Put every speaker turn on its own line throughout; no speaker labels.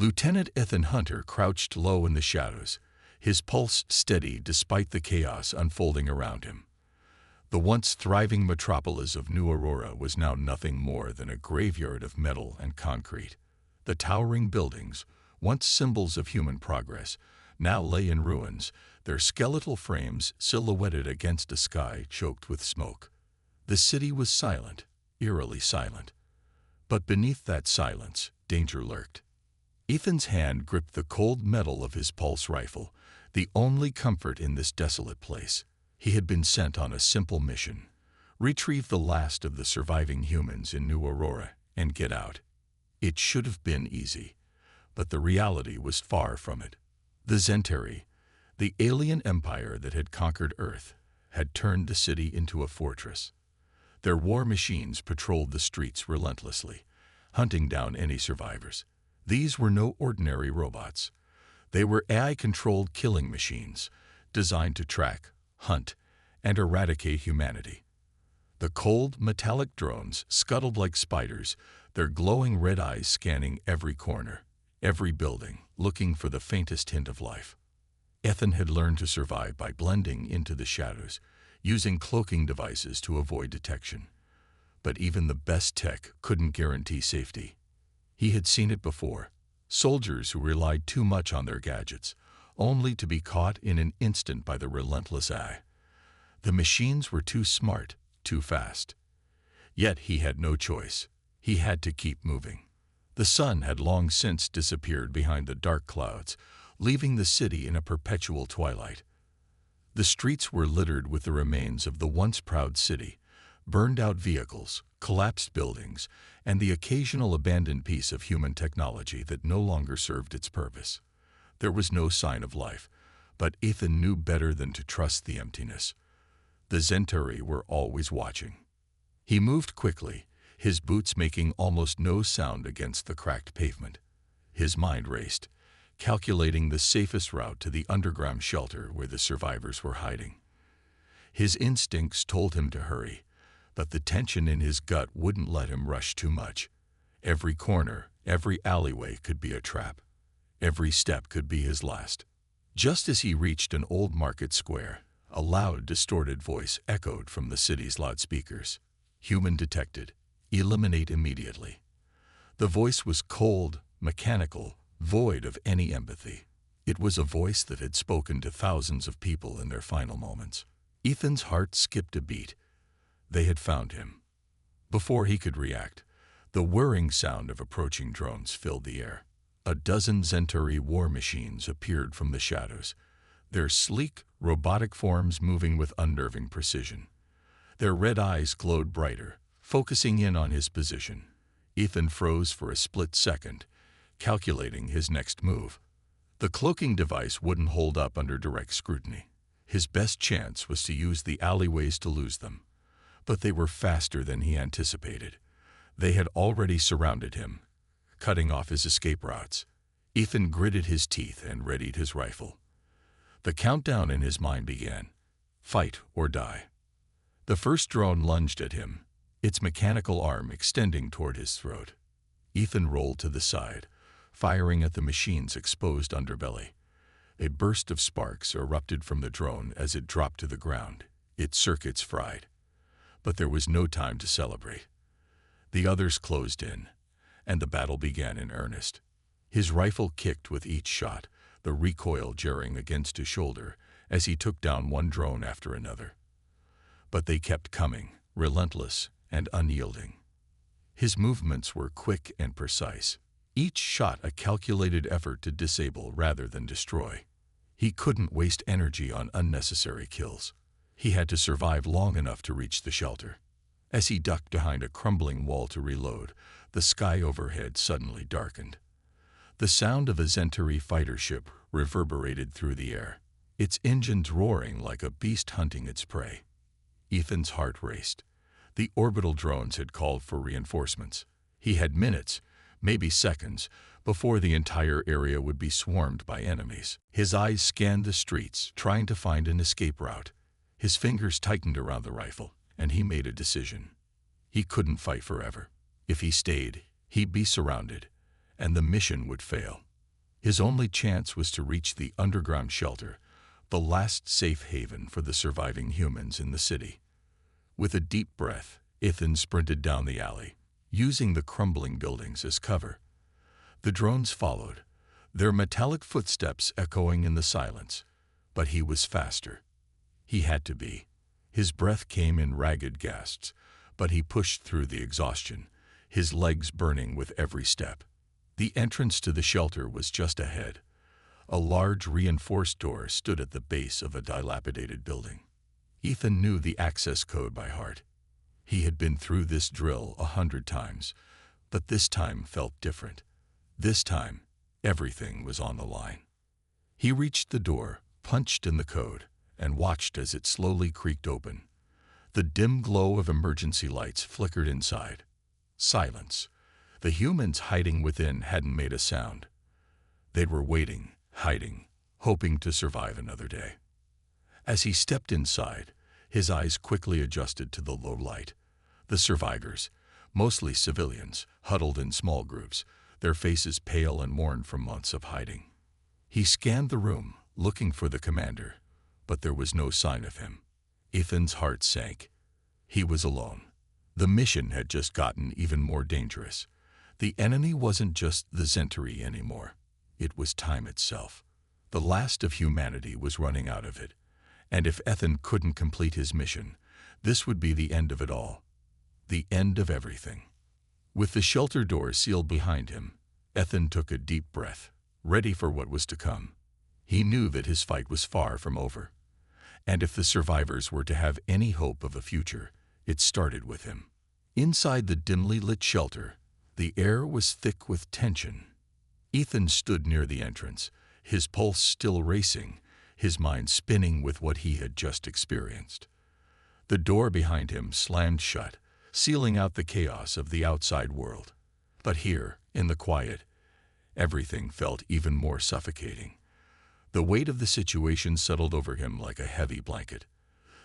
Lieutenant Ethan Hunter crouched low in the shadows, his pulse steady despite the chaos unfolding around him. The once thriving metropolis of New Aurora was now nothing more than a graveyard of metal and concrete. The towering buildings, once symbols of human progress, now lay in ruins, their skeletal frames silhouetted against a sky choked with smoke. The city was silent, eerily silent. But beneath that silence, danger lurked. Ethan's hand gripped the cold metal of his pulse rifle, the only comfort in this desolate place. He had been sent on a simple mission: retrieve the last of the surviving humans in New Aurora and get out. It should have been easy, but the reality was far from it. The Zentari, the alien empire that had conquered Earth, had turned the city into a fortress. Their war machines patrolled the streets relentlessly, hunting down any survivors. These were no ordinary robots. They were AI-controlled killing machines, designed to track, hunt, and eradicate humanity. The cold, metallic drones scuttled like spiders, their glowing red eyes scanning every corner, every building, looking for the faintest hint of life. Ethan had learned to survive by blending into the shadows, using cloaking devices to avoid detection. But even the best tech couldn't guarantee safety. He had seen it before: soldiers who relied too much on their gadgets, only to be caught in an instant by the relentless AI. The machines were too smart, too fast. Yet he had no choice. He had to keep moving. The sun had long since disappeared behind the dark clouds, leaving the city in a perpetual twilight. The streets were littered with the remains of the once proud city: burned-out vehicles, collapsed buildings, and the occasional abandoned piece of human technology that no longer served its purpose. There was no sign of life, but Ethan knew better than to trust the emptiness. The Zentari were always watching. He moved quickly, his boots making almost no sound against the cracked pavement. His mind raced, calculating the safest route to the underground shelter where the survivors were hiding. His instincts told him to hurry, but the tension in his gut wouldn't let him rush too much. Every corner, every alleyway could be a trap. Every step could be his last. Just as he reached an old market square, a loud, distorted voice echoed from the city's loudspeakers. "Human detected. Eliminate immediately." The voice was cold, mechanical, void of any empathy. It was a voice that had spoken to thousands of people in their final moments. Ethan's heart skipped a beat. They had found him. Before he could react, the whirring sound of approaching drones filled the air. A dozen Zentari war machines appeared from the shadows, their sleek, robotic forms moving with unnerving precision. Their red eyes glowed brighter, focusing in on his position. Ethan froze for a split second, calculating his next move. The cloaking device wouldn't hold up under direct scrutiny. His best chance was to use the alleyways to lose them. But they were faster than he anticipated. They had already surrounded him, cutting off his escape routes. Ethan gritted his teeth and readied his rifle. The countdown in his mind began: fight or die. The first drone lunged at him, its mechanical arm extending toward his throat. Ethan rolled to the side, firing at the machine's exposed underbelly. A burst of sparks erupted from the drone as it dropped to the ground, its circuits fried. But there was no time to celebrate. The others closed in, and the battle began in earnest. His rifle kicked with each shot, the recoil jarring against his shoulder as he took down one drone after another. But they kept coming, relentless and unyielding. His movements were quick and precise, each shot a calculated effort to disable rather than destroy. He couldn't waste energy on unnecessary kills. He had to survive long enough to reach the shelter. As he ducked behind a crumbling wall to reload, the sky overhead suddenly darkened. The sound of a Zentari fighter ship reverberated through the air, its engines roaring like a beast hunting its prey. Ethan's heart raced. The orbital drones had called for reinforcements. He had minutes, maybe seconds, before the entire area would be swarmed by enemies. His eyes scanned the streets, trying to find an escape route. His fingers tightened around the rifle, and he made a decision. He couldn't fight forever. If he stayed, he'd be surrounded, and the mission would fail. His only chance was to reach the underground shelter, the last safe haven for the surviving humans in the city. With a deep breath, Ethan sprinted down the alley, using the crumbling buildings as cover. The drones followed, their metallic footsteps echoing in the silence, but he was faster. He had to be. His breath came in ragged gasps, but he pushed through the exhaustion, his legs burning with every step. The entrance to the shelter was just ahead. A large reinforced door stood at the base of a dilapidated building. Ethan knew the access code by heart. He had been through this drill 100 times, but this time felt different. This time, everything was on the line. He reached the door, punched in the code, and watched as it slowly creaked open. The dim glow of emergency lights flickered inside. Silence. The humans hiding within hadn't made a sound. They were waiting, hiding, hoping to survive another day. As he stepped inside, his eyes quickly adjusted to the low light. The survivors, mostly civilians, huddled in small groups, their faces pale and worn from months of hiding. He scanned the room, looking for the commander, but there was no sign of him. Ethan's heart sank. He was alone. The mission had just gotten even more dangerous. The enemy wasn't just the Zentari anymore. It was time itself. The last of humanity was running out of it. And if Ethan couldn't complete his mission, this would be the end of it all. The end of everything. With the shelter door sealed behind him, Ethan took a deep breath, ready for what was to come. He knew that his fight was far from over. And if the survivors were to have any hope of a future, it started with him. Inside the dimly lit shelter, the air was thick with tension. Ethan stood near the entrance, his pulse still racing, his mind spinning with what he had just experienced. The door behind him slammed shut, sealing out the chaos of the outside world. But here, in the quiet, everything felt even more suffocating. The weight of the situation settled over him like a heavy blanket.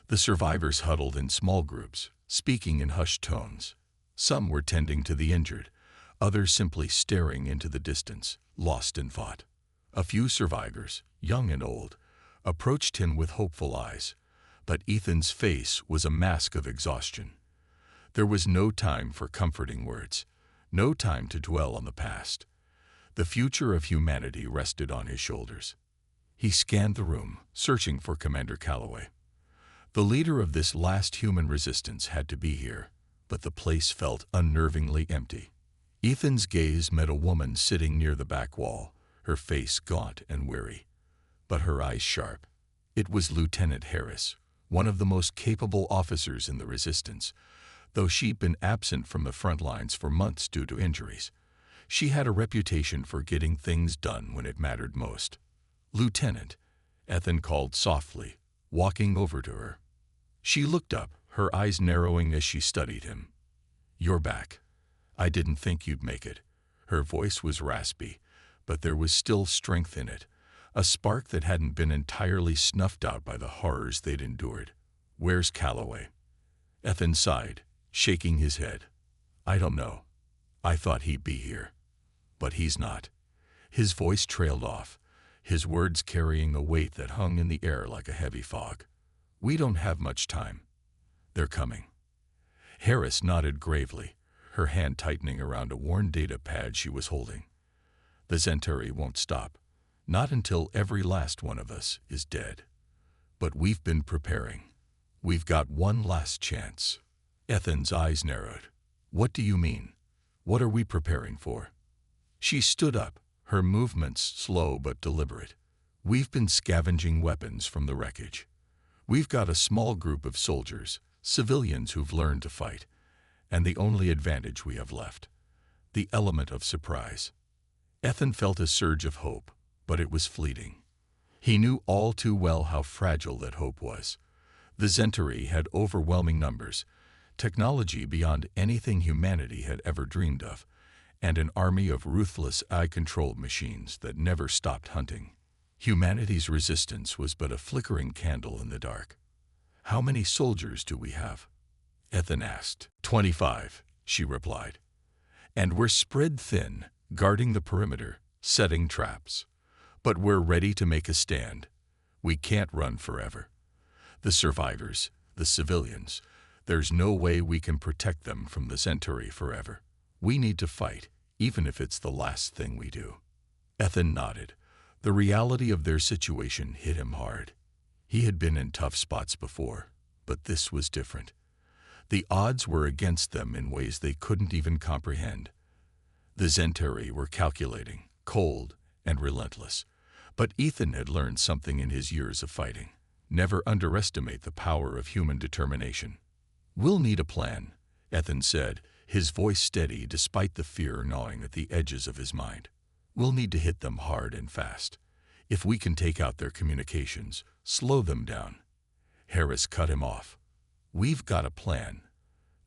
The survivors huddled in small groups, speaking in hushed tones. Some were tending to the injured, others simply staring into the distance, lost in thought. A few survivors, young and old, approached him with hopeful eyes, but Ethan's face was a mask of exhaustion. There was no time for comforting words, no time to dwell on the past. The future of humanity rested on his shoulders. He scanned the room, searching for Commander Calloway. The leader of this last human resistance had to be here, but the place felt unnervingly empty. Ethan's gaze met a woman sitting near the back wall, her face gaunt and weary, but her eyes sharp. It was Lieutenant Harris, one of the most capable officers in the resistance. Though she'd been absent from the front lines for months due to injuries, she had a reputation for getting things done when it mattered most. "Lieutenant," Ethan called softly, walking over to her. She looked up, her eyes narrowing as she studied him. "You're back. I didn't think you'd make it." Her voice was raspy, but there was still strength in it, a spark that hadn't been entirely snuffed out by the horrors they'd endured. "Where's Calloway?" Ethan sighed, shaking his head. "I don't know. I thought he'd be here. But he's not." His voice trailed off, his words carrying a weight that hung in the air like a heavy fog. "We don't have much time. They're coming." Harris nodded gravely, her hand tightening around a worn data pad she was holding. "The Zentari won't stop, not until every last one of us is dead. But we've been preparing. We've got one last chance." Ethan's eyes narrowed. "What do you mean? What are we preparing for?" She stood up, her movements slow but deliberate. "We've been scavenging weapons from the wreckage. We've got a small group of soldiers, civilians who've learned to fight, and the only advantage we have left, the element of surprise." Ethan felt a surge of hope, but it was fleeting. He knew all too well how fragile that hope was. The Zentari had overwhelming numbers, technology beyond anything humanity had ever dreamed of, and an army of ruthless eye-controlled machines that never stopped hunting. Humanity's resistance was but a flickering candle in the dark. "How many soldiers do we have?" Ethan asked. 25, she replied. "And we're spread thin, guarding the perimeter, setting traps. But we're ready to make a stand. We can't run forever. The survivors, the civilians, there's no way we can protect them from the Centauri forever. We need to fight, even if it's the last thing we do. Ethan nodded. The reality of their situation hit him hard. He had been in tough spots before, but this was different. The odds were against them in ways they couldn't even comprehend. The Centauri were calculating, cold, and relentless. But Ethan had learned something in his years of fighting. Never underestimate the power of human determination. "We'll need a plan," Ethan said, his voice steady despite the fear gnawing at the edges of his mind. "We'll need to hit them hard and fast. If we can take out their communications, slow them down." Harris cut him off. "We've got a plan.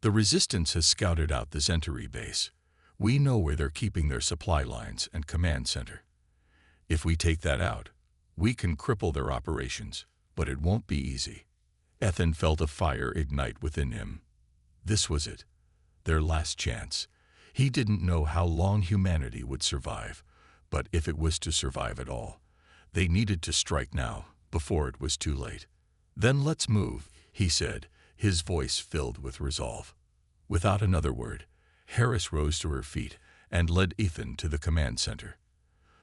The Resistance has scouted out the Centauri base. We know where they're keeping their supply lines and command center. If we take that out, we can cripple their operations, but it won't be easy." Ethan felt a fire ignite within him. This was it, their last chance. He didn't know how long humanity would survive, but if it was to survive at all, they needed to strike now, before it was too late. "Then let's move," he said, his voice filled with resolve. Without another word, Harris rose to her feet and led Ethan to the command center.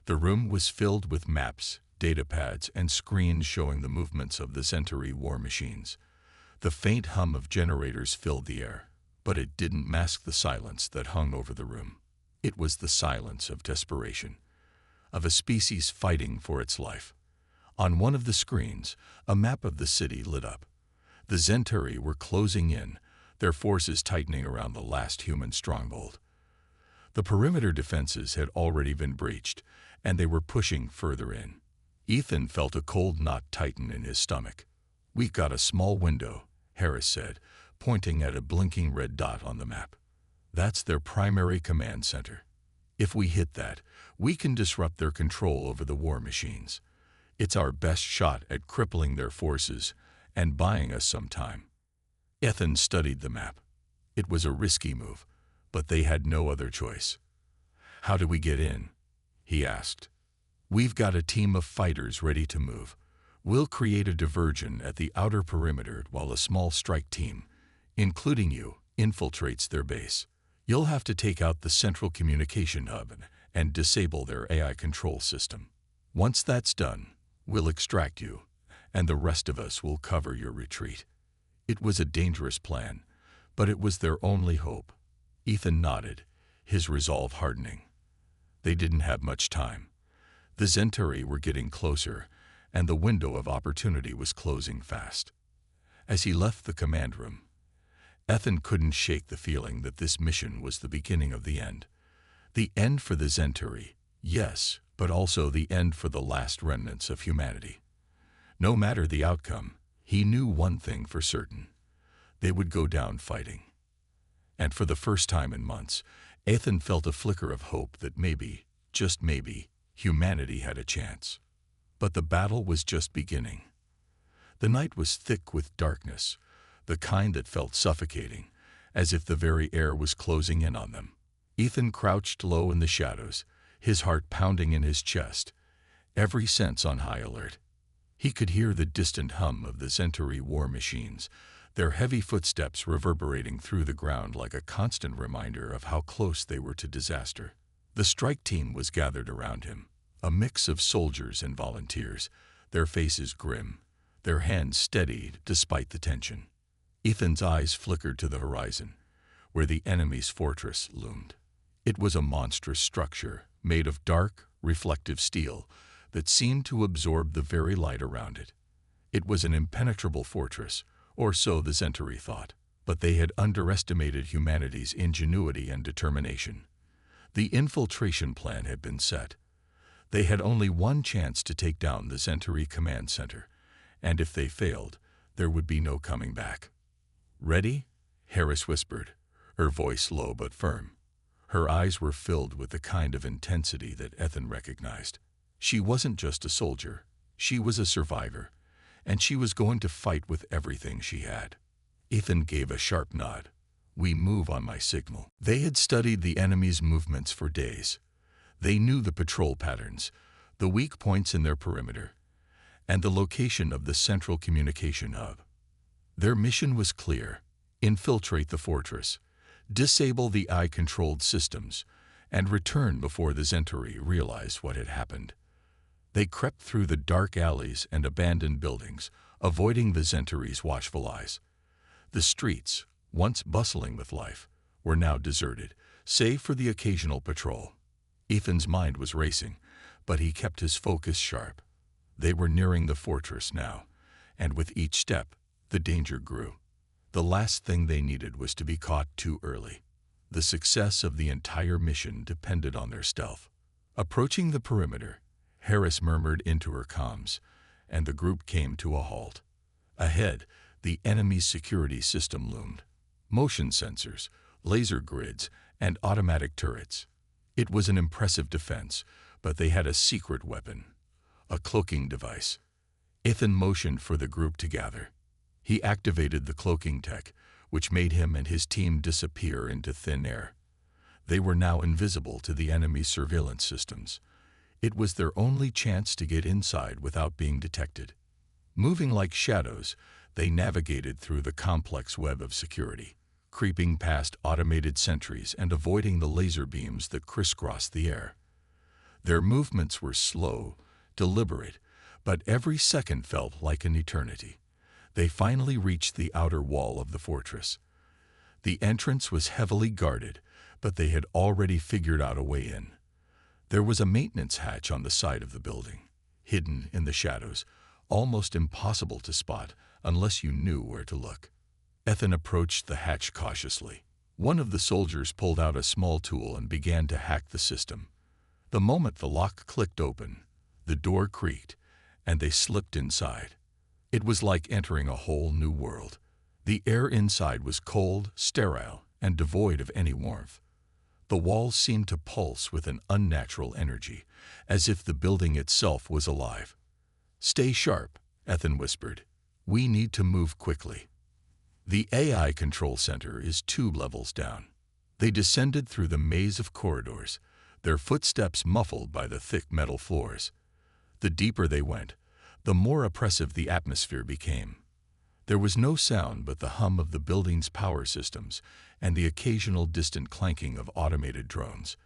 The room was filled with maps, data pads, and screens showing the movements of the Centauri war machines. The faint hum of generators filled the air, but it didn't mask the silence that hung over the room. It was the silence of desperation, of a species fighting for its life. On one of the screens, a map of the city lit up. The Centauri were closing in, their forces tightening around the last human stronghold. The perimeter defenses had already been breached, and they were pushing further in. Ethan felt a cold knot tighten in his stomach. "We've got a small window," Harris said, pointing at a blinking red dot on the map. "That's their primary command center. If we hit that, we can disrupt their control over the war machines. It's our best shot at crippling their forces and buying us some time." Ethan studied the map. It was a risky move, but they had no other choice. "How do we get in?" he asked. "We've got a team of fighters ready to move. We'll create a diversion at the outer perimeter while a small strike team, including you, infiltrates their base. You'll have to take out the central communication hub and disable their AI control system. Once that's done, we'll extract you, and the rest of us will cover your retreat." It was a dangerous plan, but it was their only hope. Ethan nodded, his resolve hardening. They didn't have much time. The Centauri were getting closer, and the window of opportunity was closing fast. As he left the command room, Ethan couldn't shake the feeling that this mission was the beginning of the end. The end for the Centauri, yes, but also the end for the last remnants of humanity. No matter the outcome, he knew one thing for certain. They would go down fighting. And for the first time in months, Ethan felt a flicker of hope that maybe, just maybe, humanity had a chance. But the battle was just beginning. The night was thick with darkness, the kind that felt suffocating, as if the very air was closing in on them. Ethan crouched low in the shadows, his heart pounding in his chest, every sense on high alert. He could hear the distant hum of the Centauri war machines, their heavy footsteps reverberating through the ground like a constant reminder of how close they were to disaster. The strike team was gathered around him, a mix of soldiers and volunteers, their faces grim, their hands steadied despite the tension. Ethan's eyes flickered to the horizon, where the enemy's fortress loomed. It was a monstrous structure made of dark, reflective steel that seemed to absorb the very light around it. It was an impenetrable fortress, or so the Centauri thought, but they had underestimated humanity's ingenuity and determination. The infiltration plan had been set. They had only one chance to take down the Centauri command center, and if they failed, there would be no coming back. "Ready?" Harris whispered, her voice low but firm. Her eyes were filled with the kind of intensity that Ethan recognized. She wasn't just a soldier, she was a survivor, and she was going to fight with everything she had. Ethan gave a sharp nod. "We move on my signal." They had studied the enemy's movements for days. They knew the patrol patterns, the weak points in their perimeter, and the location of the central communication hub. Their mission was clear: infiltrate the fortress, disable the eye-controlled systems, and return before the Zentari realized what had happened. They crept through the dark alleys and abandoned buildings, avoiding the Zentari's watchful eyes. The streets, once bustling with life, were now deserted, save for the occasional patrol. Ethan's mind was racing, but he kept his focus sharp. They were nearing the fortress now, and with each step, the danger grew. The last thing they needed was to be caught too early. The success of the entire mission depended on their stealth. Approaching the perimeter, Harris murmured into her comms, and the group came to a halt. Ahead, the enemy's security system loomed. Motion sensors, laser grids, and automatic turrets. It was an impressive defense, but they had a secret weapon, a cloaking device. Ethan motioned for the group to gather. He activated the cloaking tech, which made him and his team disappear into thin air. They were now invisible to the enemy's surveillance systems. It was their only chance to get inside without being detected. Moving like shadows, they navigated through the complex web of security, creeping past automated sentries and avoiding the laser beams that crisscrossed the air. Their movements were slow, deliberate, but every second felt like an eternity. They finally reached the outer wall of the fortress. The entrance was heavily guarded, but they had already figured out a way in. There was a maintenance hatch on the side of the building, hidden in the shadows, almost impossible to spot unless you knew where to look. Ethan approached the hatch cautiously. One of the soldiers pulled out a small tool and began to hack the system. The moment the lock clicked open, the door creaked, and they slipped inside. It was like entering a whole new world. The air inside was cold, sterile, and devoid of any warmth. The walls seemed to pulse with an unnatural energy, as if the building itself was alive. "Stay sharp," Ethan whispered. "We need to move quickly." The AI control center is 2 levels down. They descended through the maze of corridors, their footsteps muffled by the thick metal floors. The deeper they went, the more oppressive the atmosphere became. There was no sound but the hum of the building's power systems and the occasional distant clanking of automated drones.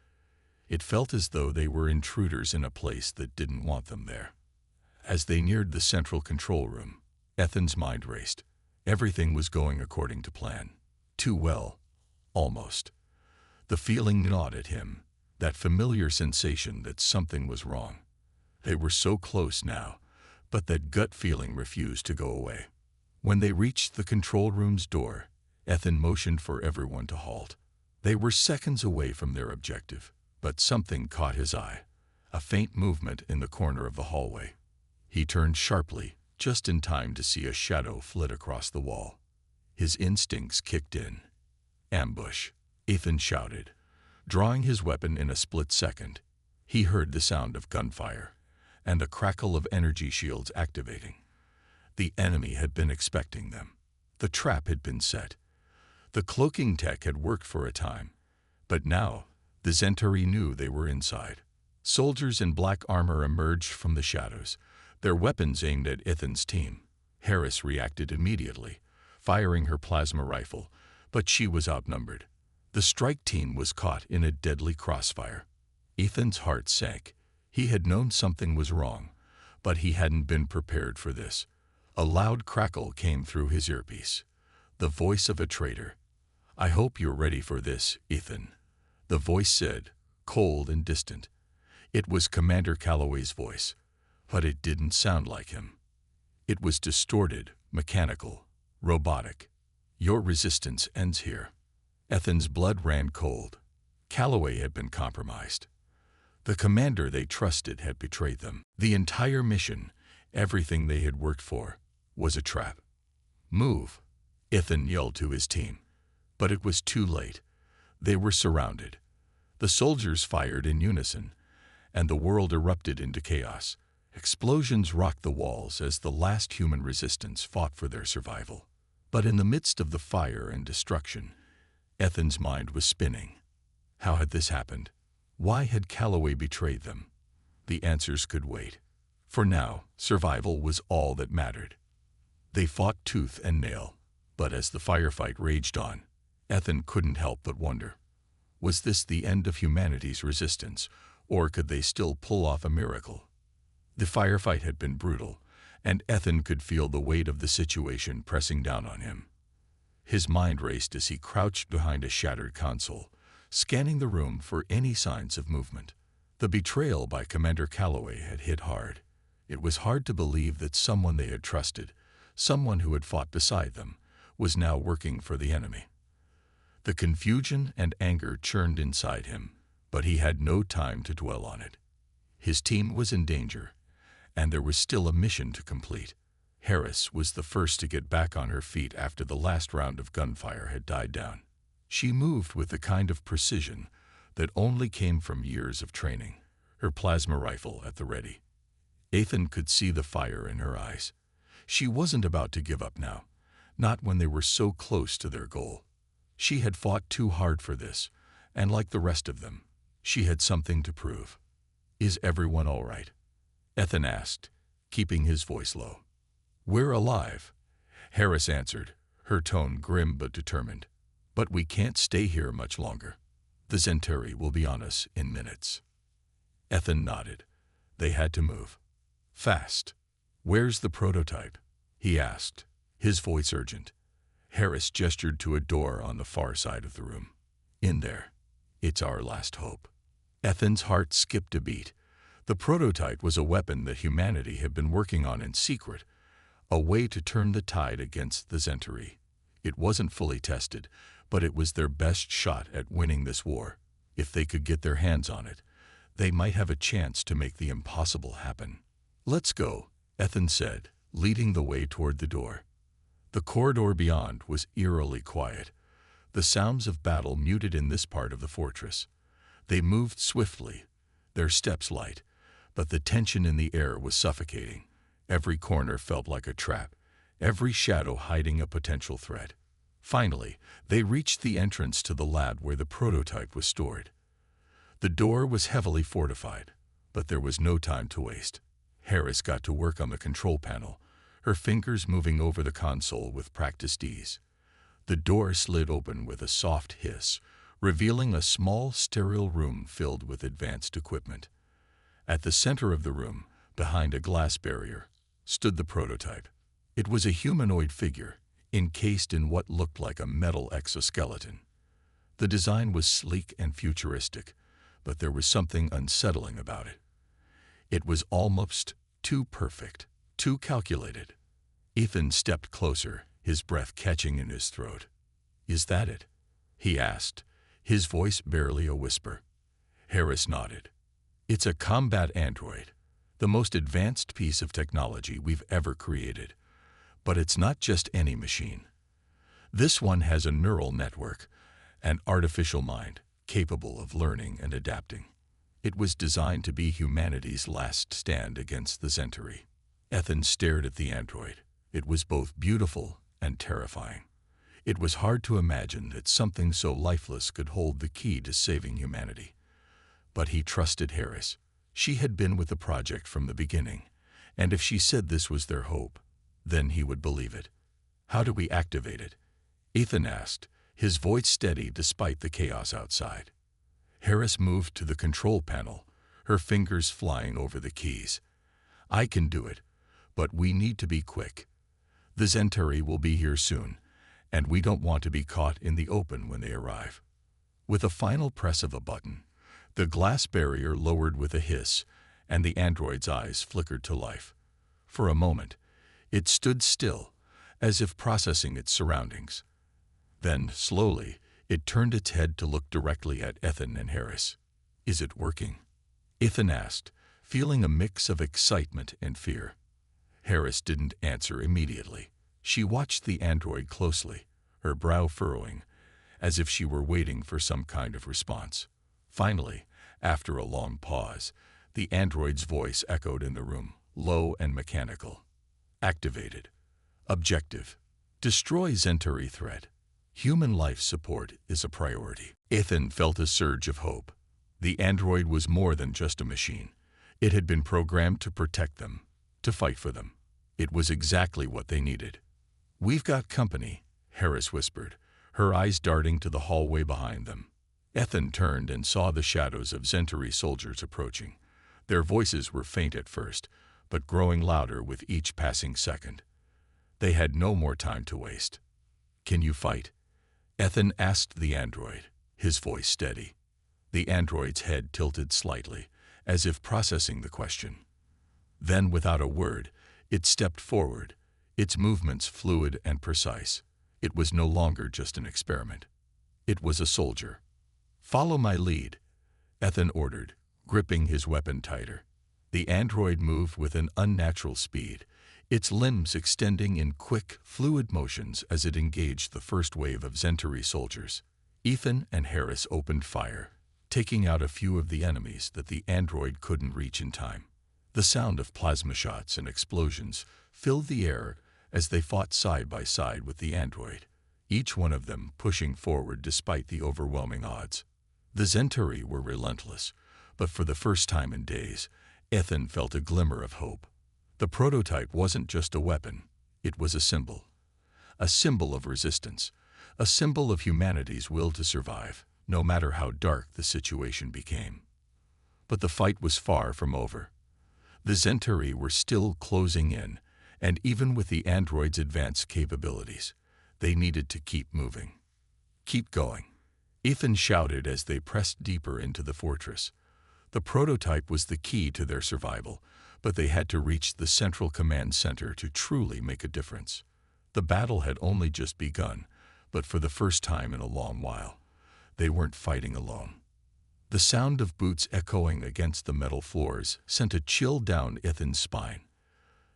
It felt as though they were intruders in a place that didn't want them there. As they neared the central control room, Ethan's mind raced. Everything was going according to plan. Too well, almost. The feeling gnawed at him, that familiar sensation that something was wrong. They were so close now, but that gut feeling refused to go away. When they reached the control room's door, Ethan motioned for everyone to halt. They were seconds away from their objective, but something caught his eye, a faint movement in the corner of the hallway. He turned sharply, just in time to see a shadow flit across the wall. His instincts kicked in. "Ambush," Ethan shouted. Drawing his weapon in a split second, he heard the sound of gunfire and the crackle of energy shields activating. The enemy had been expecting them. The trap had been set. The cloaking tech had worked for a time, but now the Zentari knew they were inside. Soldiers in black armor emerged from the shadows, their weapons aimed at Ethan's team. Harris reacted immediately, firing her plasma rifle, but she was outnumbered. The strike team was caught in a deadly crossfire. Ethan's heart sank. He had known something was wrong, but he hadn't been prepared for this. A loud crackle came through his earpiece. The voice of a traitor. "I hope you're ready for this, Ethan," the voice said, cold and distant. It was Commander Calloway's voice, but it didn't sound like him. It was distorted, mechanical, robotic. "Your resistance ends here." Ethan's blood ran cold. Calloway had been compromised. The commander they trusted had betrayed them. The entire mission, everything they had worked for, was a trap. "Move," Ethan yelled to his team. But it was too late. They were surrounded. The soldiers fired in unison, and the world erupted into chaos. Explosions rocked the walls as the last human resistance fought for their survival. But in the midst of the fire and destruction, Ethan's mind was spinning. How had this happened? Why had Calloway betrayed them? The answers could wait. For now, survival was all that mattered. They fought tooth and nail, but as the firefight raged on, Ethan couldn't help but wonder. Was this the end of humanity's resistance, or could they still pull off a miracle? The firefight had been brutal, and Ethan could feel the weight of the situation pressing down on him. His mind raced as he crouched behind a shattered console, scanning the room for any signs of movement. The betrayal by Commander Calloway had hit hard. It was hard to believe that someone they had trusted, someone who had fought beside them, was now working for the enemy. The confusion and anger churned inside him, but he had no time to dwell on it. His team was in danger, and there was still a mission to complete. Harris was the first to get back on her feet after the last round of gunfire had died down. She moved with the kind of precision that only came from years of training, her plasma rifle at the ready. Ethan could see the fire in her eyes. She wasn't about to give up now, not when they were so close to their goal. She had fought too hard for this, and like the rest of them, she had something to prove. "Is everyone all right?" Ethan asked, keeping his voice low. "We're alive," Harris answered, her tone grim but determined. "But we can't stay here much longer. The Centauri will be on us in minutes." Ethan nodded. They had to move. Fast. "Where's the prototype?" he asked, his voice urgent. Harris gestured to a door on the far side of the room. "In there. It's our last hope." Ethan's heart skipped a beat. The prototype was a weapon that humanity had been working on in secret, a way to turn the tide against the Centauri. It wasn't fully tested, but it was their best shot at winning this war. If they could get their hands on it, they might have a chance to make the impossible happen. "Let's go," Ethan said, leading the way toward the door. The corridor beyond was eerily quiet, the sounds of battle muted in this part of the fortress. They moved swiftly, their steps light, but the tension in the air was suffocating. Every corner felt like a trap, every shadow hiding a potential threat. Finally, they reached the entrance to the lab where the prototype was stored. The door was heavily fortified, but there was no time to waste. Harris got to work on the control panel, her fingers moving over the console with practiced ease. The door slid open with a soft hiss, revealing a small, sterile room filled with advanced equipment. At the center of the room, behind a glass barrier, stood the prototype. It was a humanoid figure, encased in what looked like a metal exoskeleton. The design was sleek and futuristic, but there was something unsettling about it. It was almost too perfect, too calculated. Ethan stepped closer, his breath catching in his throat. "Is that it?" he asked, his voice barely a whisper. Harris nodded. "It's a combat android, the most advanced piece of technology we've ever created. But it's not just any machine. This one has a neural network, an artificial mind, capable of learning and adapting. It was designed to be humanity's last stand against the Centauri." Ethan stared at the android. It was both beautiful and terrifying. It was hard to imagine that something so lifeless could hold the key to saving humanity. But he trusted Harris. She had been with the project from the beginning, and if she said this was their hope, then he would believe it. "How do we activate it?" Ethan asked, his voice steady despite the chaos outside. Harris moved to the control panel, her fingers flying over the keys. "I can do it, but we need to be quick. The Centauri will be here soon, and we don't want to be caught in the open when they arrive." With a final press of a button, the glass barrier lowered with a hiss, and the android's eyes flickered to life. For a moment, it stood still, as if processing its surroundings. Then, slowly, it turned its head to look directly at Ethan and Harris. "Is it working?" Ethan asked, feeling a mix of excitement and fear. Harris didn't answer immediately. She watched the android closely, her brow furrowing, as if she were waiting for some kind of response. Finally, after a long pause, the android's voice echoed in the room, low and mechanical. "Activated. Objective: destroy Centauri threat. Human life support is a priority." Ethan felt a surge of hope. The android was more than just a machine. It had been programmed to protect them, to fight for them. It was exactly what they needed. "We've got company," Harris whispered, her eyes darting to the hallway behind them. Ethan turned and saw the shadows of Zentari soldiers approaching. Their voices were faint at first, but growing louder with each passing second. They had no more time to waste. "Can you fight?" Ethan asked the android, his voice steady. The android's head tilted slightly, as if processing the question. Then, without a word, it stepped forward, its movements fluid and precise. It was no longer just an experiment. It was a soldier. "Follow my lead," Ethan ordered, gripping his weapon tighter. The android moved with an unnatural speed, its limbs extending in quick, fluid motions as it engaged the first wave of Zentari soldiers. Ethan and Harris opened fire, taking out a few of the enemies that the android couldn't reach in time. The sound of plasma shots and explosions filled the air as they fought side by side with the android, each one of them pushing forward despite the overwhelming odds. The Zentari were relentless, but for the first time in days, Ethan felt a glimmer of hope. The prototype wasn't just a weapon, it was a symbol of resistance, a symbol of humanity's will to survive, no matter how dark the situation became. But the fight was far from over. The Zentari were still closing in, and even with the android's advanced capabilities, they needed to keep moving. "Keep going," Ethan shouted as they pressed deeper into the fortress. The prototype was the key to their survival, but they had to reach the central command center to truly make a difference. The battle had only just begun, but for the first time in a long while, they weren't fighting alone. The sound of boots echoing against the metal floors sent a chill down Ethan's spine.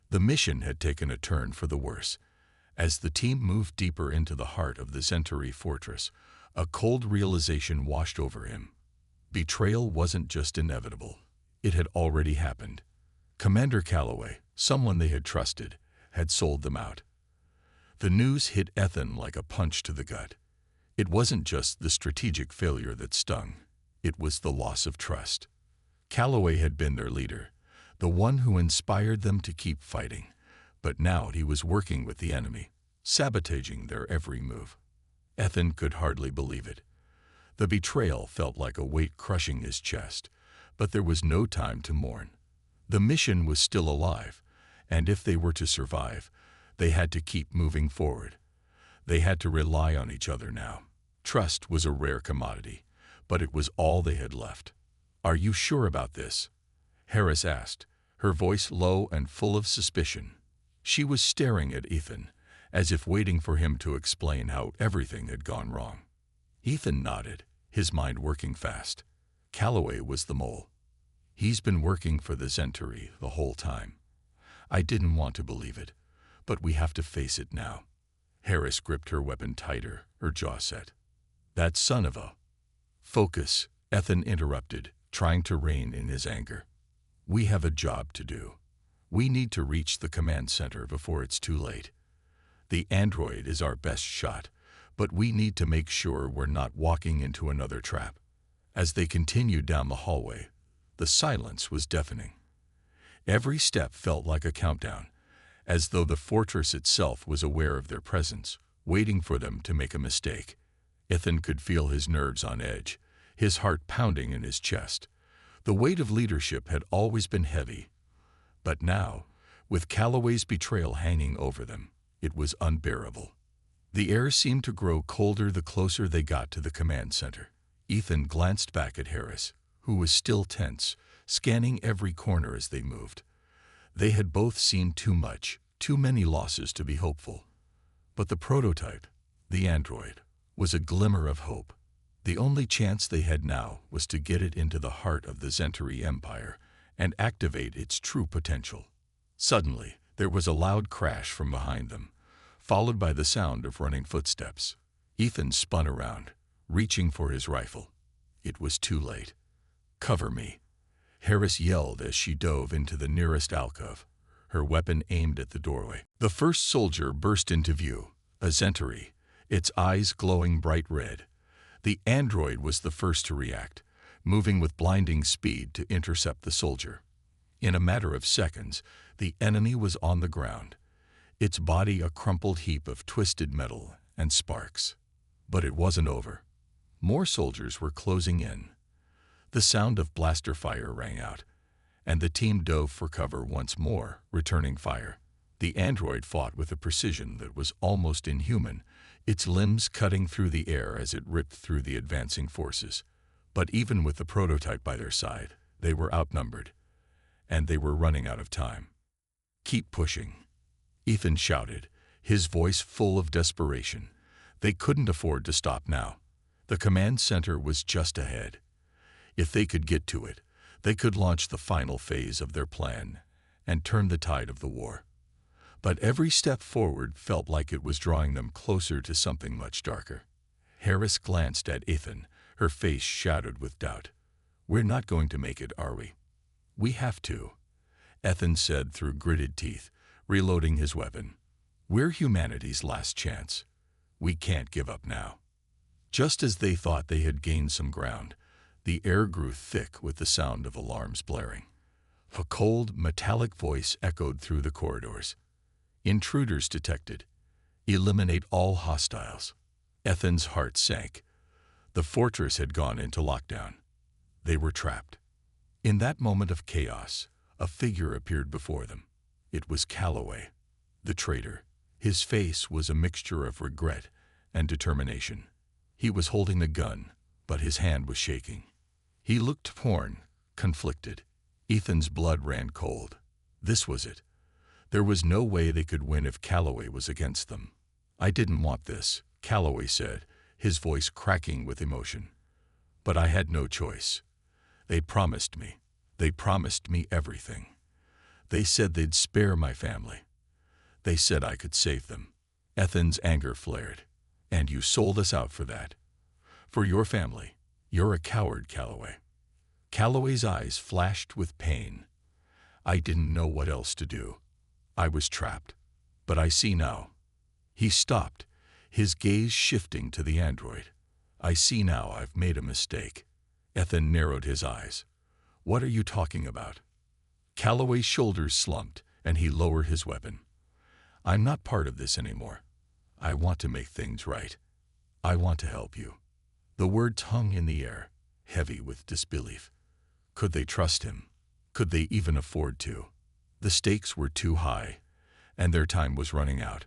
The mission had taken a turn for the worse. As the team moved deeper into the heart of the Zentari fortress, a cold realization washed over him. Betrayal wasn't just inevitable. It had already happened. Commander Calloway, someone they had trusted, had sold them out. The news hit Ethan like a punch to the gut. It wasn't just the strategic failure that stung. It was the loss of trust. Calloway had been their leader, the one who inspired them to keep fighting, but now he was working with the enemy, sabotaging their every move. Ethan could hardly believe it. The betrayal felt like a weight crushing his chest, but there was no time to mourn. The mission was still alive, and if they were to survive, they had to keep moving forward. They had to rely on each other now. Trust was a rare commodity, but it was all they had left. "Are you sure about this?" Harris asked, her voice low and full of suspicion. She was staring at Ethan, as if waiting for him to explain how everything had gone wrong. Ethan nodded, his mind working fast. Calloway was the mole. "He's been working for the Zentari the whole time. I didn't want to believe it, but we have to face it now." Harris gripped her weapon tighter, her jaw set. "That son of a—" "Focus," Ethan interrupted, trying to rein in his anger. "We have a job to do. We need to reach the command center before it's too late. The android is our best shot, but we need to make sure we're not walking into another trap." As they continued down the hallway, the silence was deafening. Every step felt like a countdown, as though the fortress itself was aware of their presence, waiting for them to make a mistake. Ethan could feel his nerves on edge, his heart pounding in his chest. The weight of leadership had always been heavy, but now, with Calloway's betrayal hanging over them, it was unbearable. The air seemed to grow colder the closer they got to the command center. Ethan glanced back at Harris, who was still tense, scanning every corner as they moved. They had both seen too much, too many losses to be hopeful. But the prototype, the android, was a glimmer of hope. The only chance they had now was to get it into the heart of the Zentari Empire and activate its true potential. Suddenly, there was a loud crash from behind them, followed by the sound of running footsteps. Ethan spun around, reaching for his rifle. It was too late. "Cover me," Harris yelled as she dove into the nearest alcove, her weapon aimed at the doorway. The first soldier burst into view, a Zentari, its eyes glowing bright red. The android was the first to react, moving with blinding speed to intercept the soldier. In a matter of seconds, the enemy was on the ground, its body a crumpled heap of twisted metal and sparks. But it wasn't over. More soldiers were closing in. The sound of blaster fire rang out, and the team dove for cover once more, returning fire. The android fought with a precision that was almost inhuman, its limbs cutting through the air as it ripped through the advancing forces. But even with the prototype by their side, they were outnumbered, and they were running out of time. "Keep pushing," Ethan shouted, his voice full of desperation. They couldn't afford to stop now. The command center was just ahead. If they could get to it, they could launch the final phase of their plan and turn the tide of the war. But every step forward felt like it was drawing them closer to something much darker. Harris glanced at Ethan, her face shadowed with doubt. "We're not going to make it, are we?" "We have to," Ethan said through gritted teeth, reloading his weapon. "We're humanity's last chance. We can't give up now." Just as they thought they had gained some ground, the air grew thick with the sound of alarms blaring. A cold, metallic voice echoed through the corridors. "Intruders detected. Eliminate all hostiles." Ethan's heart sank. The fortress had gone into lockdown. They were trapped. In that moment of chaos, a figure appeared before them. It was Calloway, the traitor. His face was a mixture of regret and determination. He was holding a gun, but his hand was shaking. He looked torn, conflicted. Ethan's blood ran cold. This was it. There was no way they could win if Calloway was against them. "I didn't want this," Calloway said, his voice cracking with emotion. "But I had no choice. They promised me. They promised me everything. They said they'd spare my family. They said I could save them." Ethan's anger flared. "And you sold us out for that. For your family. You're a coward, Calloway." Calloway's eyes flashed with pain. "I didn't know what else to do. I was trapped. But I see now." He stopped, his gaze shifting to the android. "I see now I've made a mistake." Ethan narrowed his eyes. "What are you talking about?" Calloway's shoulders slumped, and he lowered his weapon. "I'm not part of this anymore. I want to make things right. I want to help you." The words hung in the air, heavy with disbelief. Could they trust him? Could they even afford to? The stakes were too high, and their time was running out.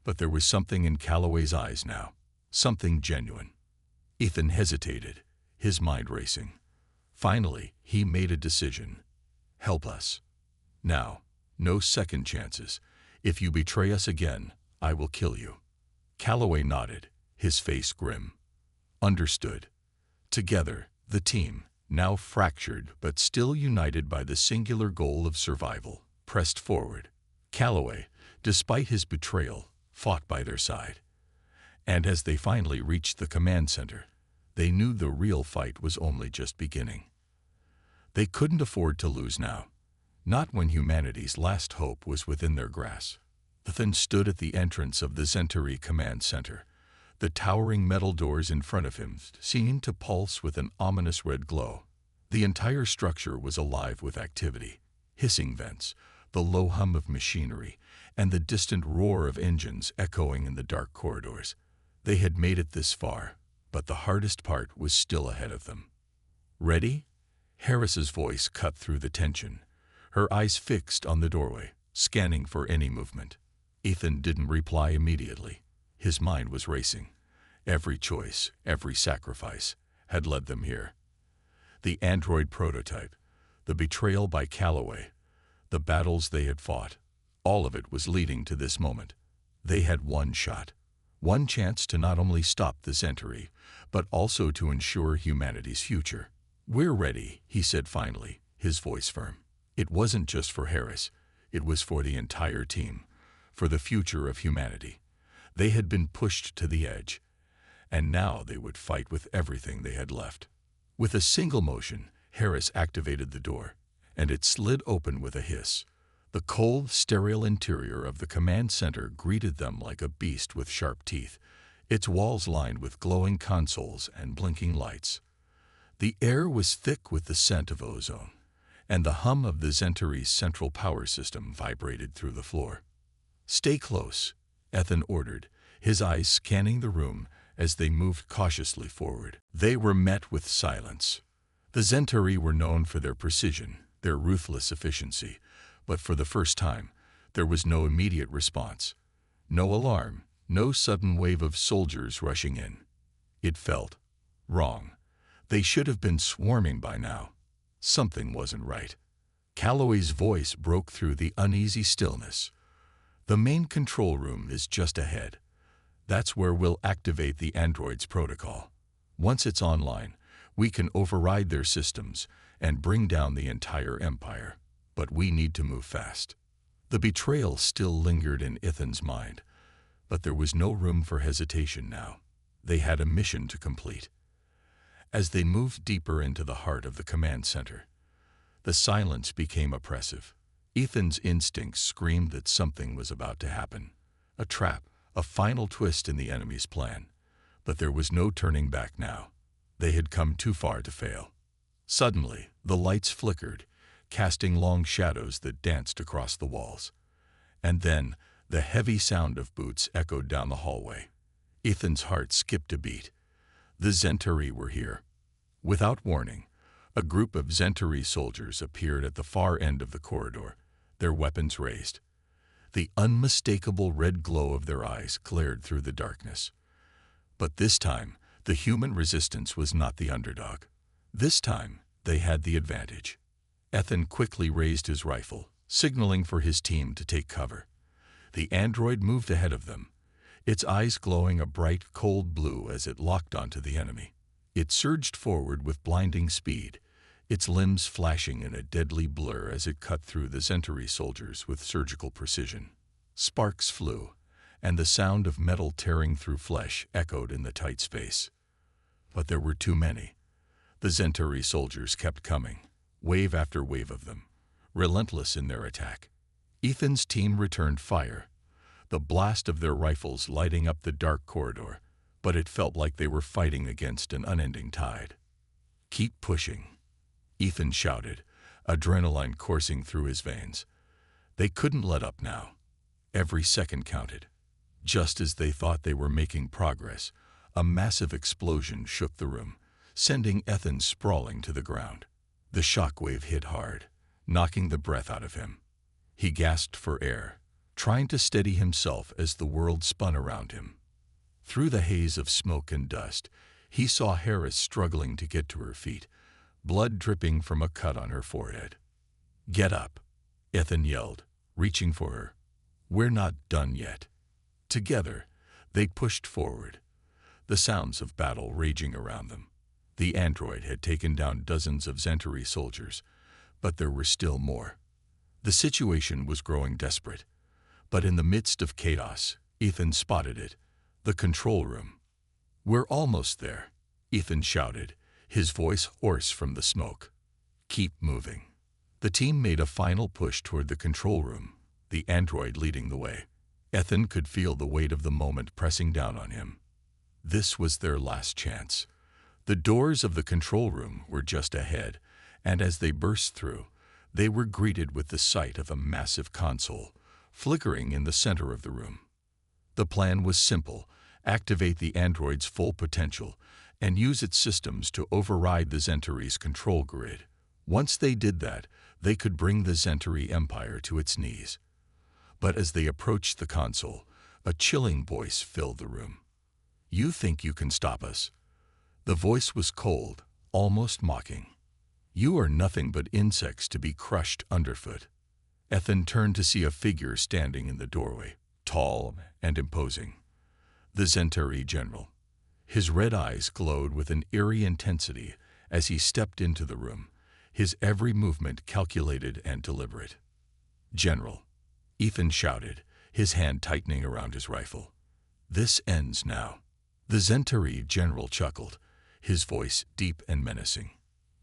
But there was something in Calloway's eyes now, something genuine. Ethan hesitated, his mind racing. Finally, he made a decision. "Help us. Now, no second chances. If you betray us again, I will kill you." Calloway nodded, his face grim. "Understood." Together, the team, now fractured but still united by the singular goal of survival, pressed forward. Calloway, despite his betrayal, fought by their side. And as they finally reached the command center, they knew the real fight was only just beginning. They couldn't afford to lose now, not when humanity's last hope was within their grasp. Ethan stood at the entrance of the Centauri command center, the towering metal doors in front of him seeming to pulse with an ominous red glow. The entire structure was alive with activity, hissing vents, the low hum of machinery, and the distant roar of engines echoing in the dark corridors. They had made it this far, but the hardest part was still ahead of them. "Ready?" Harris's voice cut through the tension, her eyes fixed on the doorway, scanning for any movement. Ethan didn't reply immediately. His mind was racing. Every choice, every sacrifice, had led them here. The android prototype, the betrayal by Calloway, the battles they had fought, all of it was leading to this moment. They had one shot, one chance to not only stop the Centauri, but also to ensure humanity's future. "We're ready," he said finally, his voice firm. It wasn't just for Harris, it was for the entire team, for the future of humanity. They had been pushed to the edge, and now they would fight with everything they had left. With a single motion, Harris activated the door, and it slid open with a hiss. The cold, sterile interior of the command center greeted them like a beast with sharp teeth, its walls lined with glowing consoles and blinking lights. The air was thick with the scent of ozone, and the hum of the Centauri's central power system vibrated through the floor. "Stay close," Ethan ordered, his eyes scanning the room as they moved cautiously forward. They were met with silence. The Centauri were known for their precision, their ruthless efficiency, but for the first time, there was no immediate response. No alarm, no sudden wave of soldiers rushing in. It felt wrong. They should have been swarming by now. Something wasn't right. Calloway's voice broke through the uneasy stillness. "The main control room is just ahead. That's where we'll activate the android's protocol. Once it's online, we can override their systems and bring down the entire empire. But we need to move fast." The betrayal still lingered in Ethan's mind, but there was no room for hesitation now. They had a mission to complete. As they moved deeper into the heart of the command center, the silence became oppressive. Ethan's instincts screamed that something was about to happen. A trap, a final twist in the enemy's plan. But there was no turning back now. They had come too far to fail. Suddenly, the lights flickered, casting long shadows that danced across the walls. And then, the heavy sound of boots echoed down the hallway. Ethan's heart skipped a beat. The Centauri were here. Without warning, a group of Centauri soldiers appeared at the far end of the corridor, their weapons raised. The unmistakable red glow of their eyes glared through the darkness. But this time, the human resistance was not the underdog. This time, they had the advantage. Ethan quickly raised his rifle, signaling for his team to take cover. The android moved ahead of them, its eyes glowing a bright, cold blue as it locked onto the enemy. It surged forward with blinding speed, its limbs flashing in a deadly blur as it cut through the Centauri soldiers with surgical precision. Sparks flew, and the sound of metal tearing through flesh echoed in the tight space. But there were too many. The Centauri soldiers kept coming, wave after wave of them, relentless in their attack. Ethan's team returned fire, the blast of their rifles lighting up the dark corridor, but it felt like they were fighting against an unending tide. "Keep pushing," Ethan shouted, adrenaline coursing through his veins. They couldn't let up now. Every second counted. Just as they thought they were making progress, a massive explosion shook the room, sending Ethan sprawling to the ground. The shockwave hit hard, knocking the breath out of him. He gasped for air, trying to steady himself as the world spun around him. Through the haze of smoke and dust, he saw Harris struggling to get to her feet, blood dripping from a cut on her forehead. "Get up," Ethan yelled, reaching for her. "We're not done yet." Together, they pushed forward, the sounds of battle raging around them. The android had taken down dozens of Centauri soldiers, but there were still more. The situation was growing desperate. But in the midst of chaos, Ethan spotted it, the control room. "We're almost there," Ethan shouted, his voice hoarse from the smoke. "Keep moving." The team made a final push toward the control room, the android leading the way. Ethan could feel the weight of the moment pressing down on him. This was their last chance. The doors of the control room were just ahead, and as they burst through, they were greeted with the sight of a massive console, flickering in the center of the room. The plan was simple: activate the android's full potential and use its systems to override the Centauri's control grid. Once they did that, they could bring the Centauri Empire to its knees. But as they approached the console, a chilling voice filled the room. "You think you can stop us?" The voice was cold, almost mocking. "You are nothing but insects to be crushed underfoot." Ethan turned to see a figure standing in the doorway, tall and imposing. The Centauri general. His red eyes glowed with an eerie intensity as he stepped into the room, his every movement calculated and deliberate. "General," Ethan shouted, his hand tightening around his rifle. "This ends now." The Centauri general chuckled, his voice deep and menacing.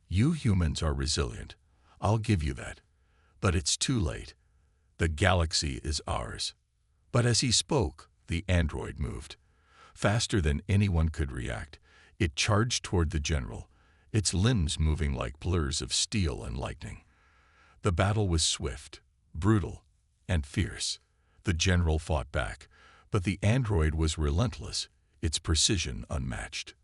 "You humans are resilient. I'll give you that. But it's too late. The galaxy is ours." But as he spoke, the android moved. Faster than anyone could react, it charged toward the general, its limbs moving like blurs of steel and lightning. The battle was swift, brutal, and fierce. The general fought back, but the android was relentless, its precision unmatched.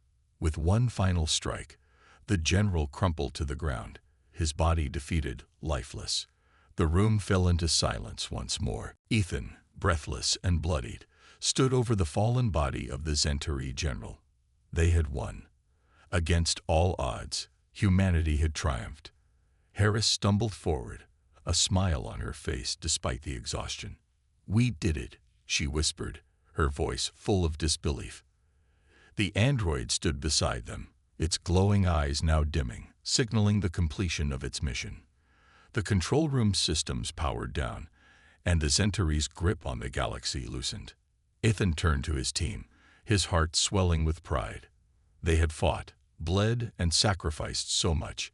With one final strike, the general crumpled to the ground, his body defeated, lifeless. The room fell into silence once more. Ethan, breathless and bloodied, stood over the fallen body of the Centauri general. They had won. Against all odds, humanity had triumphed. Harris stumbled forward, a smile on her face despite the exhaustion. "We did it," she whispered, her voice full of disbelief. The android stood beside them, its glowing eyes now dimming, signaling the completion of its mission. The control room systems powered down, and the Centauri's grip on the galaxy loosened. Ethan turned to his team, his heart swelling with pride. They had fought, bled, and sacrificed so much.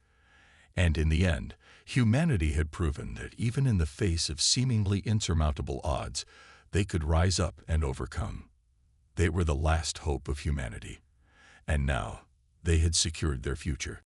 And in the end, humanity had proven that even in the face of seemingly insurmountable odds, they could rise up and overcome. They were the last hope of humanity. And now, they had secured their future.